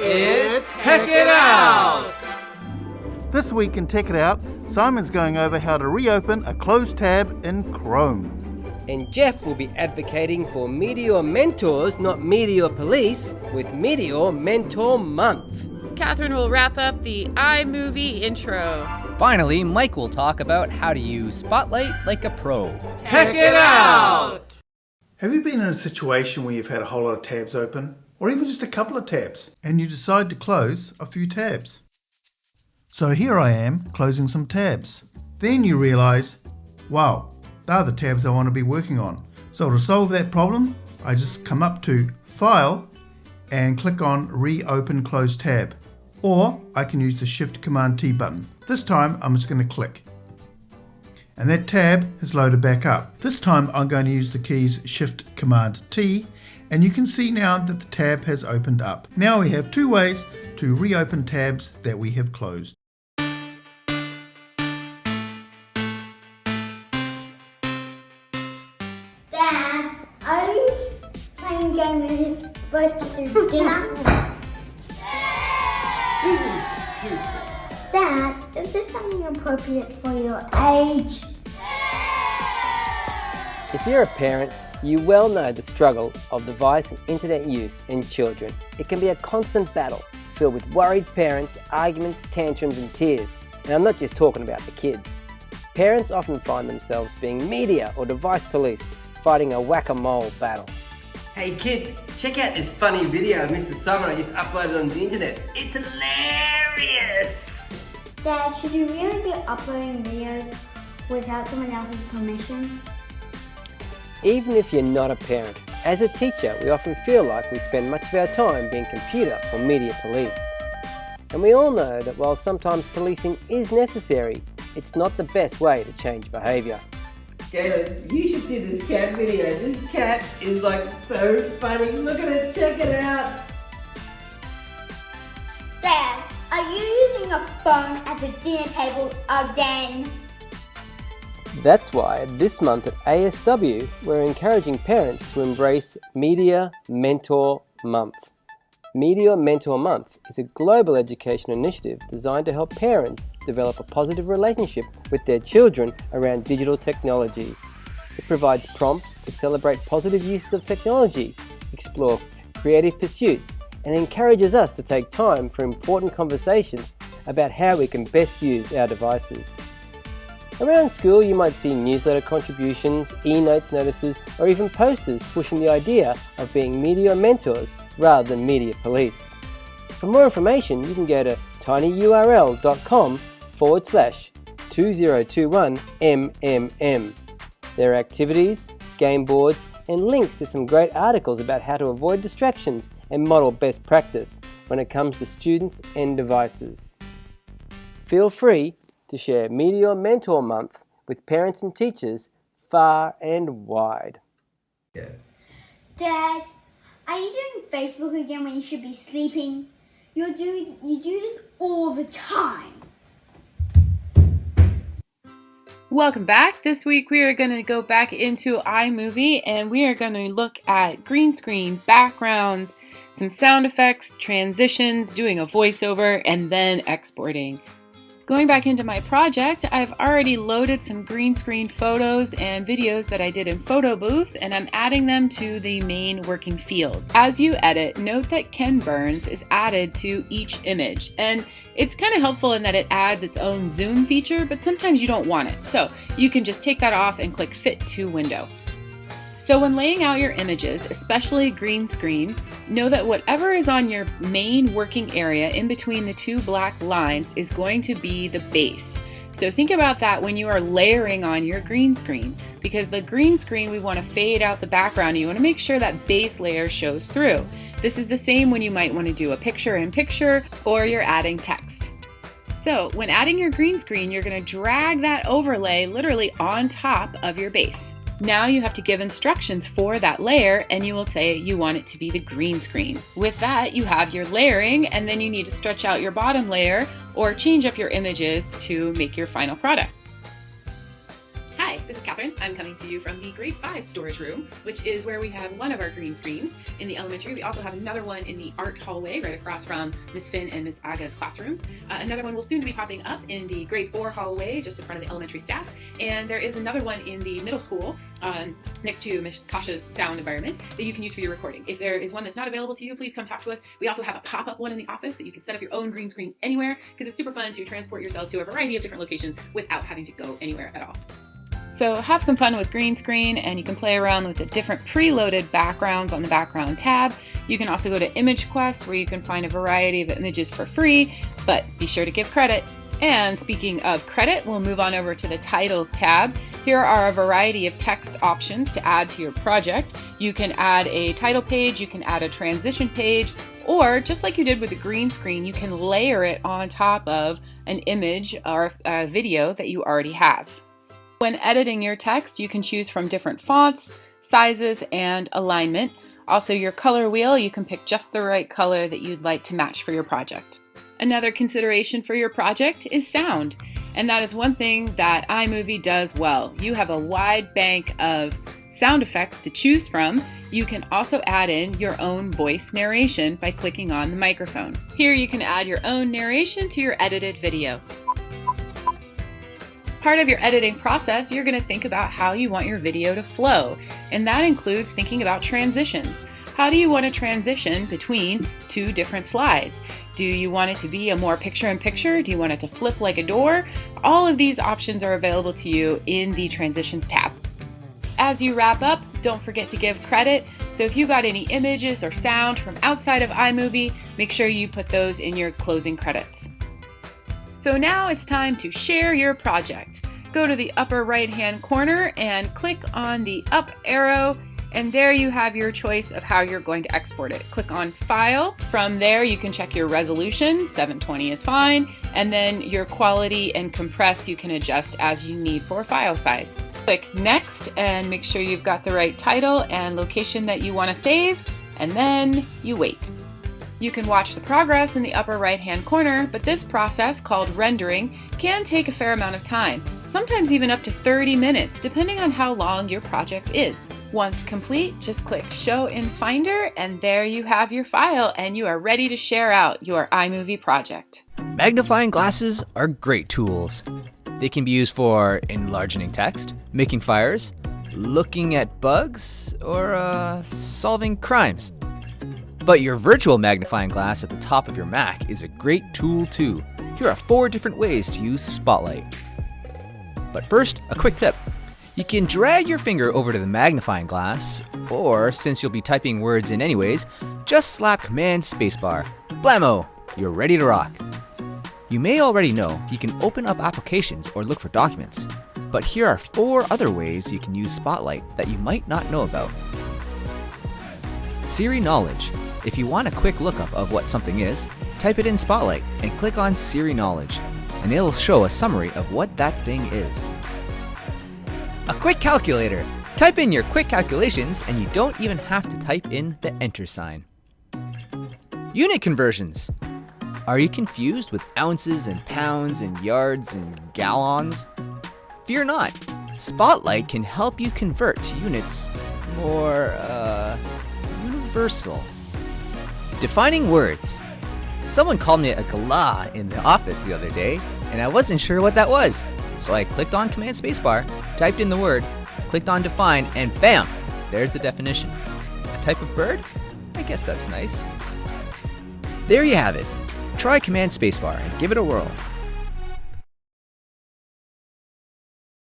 It's Tech It Out! This week in Tech It Out, Simon's going over how to reopen a closed tab in Chrome. And Jeff will be advocating for Meteor Mentors, not Meteor Police, with Meteor Mentor Month. Catherine will wrap up the iMovie intro. Finally, Mike will talk about how to use Spotlight like a pro. Tech It Out! Have you been in a situation where you've had a whole lot of tabs open, or even just a couple of tabs, and you decide to close a few tabs? So here I am, closing some tabs. Then you realize, wow, they're the tabs I want to be working on. So to solve that problem, I just come up to File and click on Reopen Closed Tab. Or I can use the Shift Command T button. This time I'm just going to click. And that tab has loaded back up. This time I'm going to use the keys Shift Command T, and you can see now that the tab has opened up. Now we have two ways to reopen tabs that we have closed. Dad, are you playing a game when it's supposed to do dinner? This is stupid. Dad, is this something appropriate for your age? If you're a parent, you well know the struggle of device and internet use in children. It can be a constant battle, filled with worried parents, arguments, tantrums and tears. And I'm not just talking about the kids. Parents often find themselves being media or device police, fighting a whack-a-mole battle. Hey kids, check out this funny video of Mr. Simon I just uploaded on the internet. It's hilarious! Dad, should you really be uploading videos without someone else's permission? Even if you're not a parent, as a teacher, we often feel like we spend much of our time being computer or media police. And we all know that while sometimes policing is necessary, it's not the best way to change behaviour. Galen, you should see this cat video. This cat is like so funny. Look at it, check it out. Dad, are you using a phone at the dinner table again? That's why this month at ASW, we're encouraging parents to embrace Media Mentor Month. Media Mentor Month is a global education initiative designed to help parents develop a positive relationship with their children around digital technologies. It provides prompts to celebrate positive uses of technology, explore creative pursuits, and encourages us to take time for important conversations about how we can best use our devices. Around school, you might see newsletter contributions, e-notes notices, or even posters pushing the idea of being media mentors rather than media police. For more information, you can go to tinyurl.com/2021MMM. There are activities, game boards, and links to some great articles about how to avoid distractions and model best practice when it comes to students and devices. Feel free to share Media Mentor Month with parents and teachers far and wide. Dad, are you doing Facebook again when you should be sleeping? You do this all the time. Welcome back. This week we are going to go back into iMovie and we are going to look at green screen, backgrounds, some sound effects, transitions, doing a voiceover, and then exporting. Going back into my project, I've already loaded some green screen photos and videos that I did in Photo Booth, and I'm adding them to the main working field. As you edit, note that Ken Burns is added to each image, and it's kind of helpful in that it adds its own zoom feature, but sometimes you don't want it. So you can just take that off and click Fit to Window. So when laying out your images, especially green screen, know that whatever is on your main working area in between the two black lines is going to be the base. So think about that when you are layering on your green screen, because the green screen, we want to fade out the background. You want to make sure that base layer shows through. This is the same when you might want to do a picture-in-picture or you're adding text. So when adding your green screen, you're going to drag that overlay literally on top of your base. Now you have to give instructions for that layer, and you will say you want it to be the green screen. With that, you have your layering, and then you need to stretch out your bottom layer or change up your images to make your final product. Hi, this is Catherine. I'm coming to you from the grade 5 storage room, which is where we have one of our green screens in the elementary. We also have another one in the art hallway right across from Miss Finn and Miss Aga's classrooms. Another one will soon be popping up in the grade 4 hallway just in front of the elementary staff. And there is another one in the middle school next to Miss Kasha's sound environment that you can use for your recording. If there is one that's not available to you, please come talk to us. We also have a pop-up one in the office that you can set up your own green screen anywhere, because it's super fun to transport yourself to a variety of different locations without having to go anywhere at all. So have some fun with green screen, and you can play around with the different preloaded backgrounds on the background tab. You can also go to Image Quest, where you can find a variety of images for free, but be sure to give credit. And speaking of credit, we'll move on over to the Titles tab. Here are a variety of text options to add to your project. You can add a title page, you can add a transition page, or just like you did with the green screen, you can layer it on top of an image or a video that you already have. When editing your text, you can choose from different fonts, sizes, and alignment. Also, your color wheel, you can pick just the right color that you'd like to match for your project. Another consideration for your project is sound, and that is one thing that iMovie does well. You have a wide bank of sound effects to choose from. You can also add in your own voice narration by clicking on the microphone. Here you can add your own narration to your edited video. Part of your editing process, you're going to think about how you want your video to flow, and that includes thinking about transitions. How do you want to transition between two different slides? Do you want it to be a more picture-in-picture? Do you want it to flip like a door? All of these options are available to you in the Transitions tab. As you wrap up, don't forget to give credit. So if you got any images or sound from outside of iMovie, make sure you put those in your closing credits. So now it's time to share your project. Go to the upper right-hand corner and click on the up arrow, and there you have your choice of how you're going to export it. Click on File. From there you can check your resolution, 720 is fine, and then your quality and compress you can adjust as you need for file size. Click Next and make sure you've got the right title and location that you want to save, and then you wait. You can watch the progress in the upper right-hand corner, but this process, called rendering, can take a fair amount of time, sometimes even up to 30 minutes, depending on how long your project is. Once complete, just click Show in Finder, and there you have your file, and you are ready to share out your iMovie project. Magnifying glasses are great tools. They can be used for enlarging text, making fires, looking at bugs, or solving crimes. But your virtual magnifying glass at the top of your Mac is a great tool too. Here are 4 different ways to use Spotlight. But first, a quick tip. You can drag your finger over to the magnifying glass, or since you'll be typing words in anyways, just slap Command Spacebar. Blammo! You're ready to rock. You may already know you can open up applications or look for documents, but here are 4 other ways you can use Spotlight that you might not know about. Siri Knowledge. If you want a quick lookup of what something is, type it in Spotlight and click on Siri Knowledge, and it'll show a summary of what that thing is. A quick calculator. Type in your quick calculations and you don't even have to type in the enter sign. Unit conversions. Are you confused with ounces and pounds and yards and gallons? Fear not. Spotlight can help you convert to units more universal. Defining words. Someone called me a galah in the office the other day, and I wasn't sure what that was. So I clicked on Command Spacebar, typed in the word, clicked on Define, and bam! There's the definition. A type of bird? I guess that's nice. There you have it. Try Command Spacebar and give it a whirl.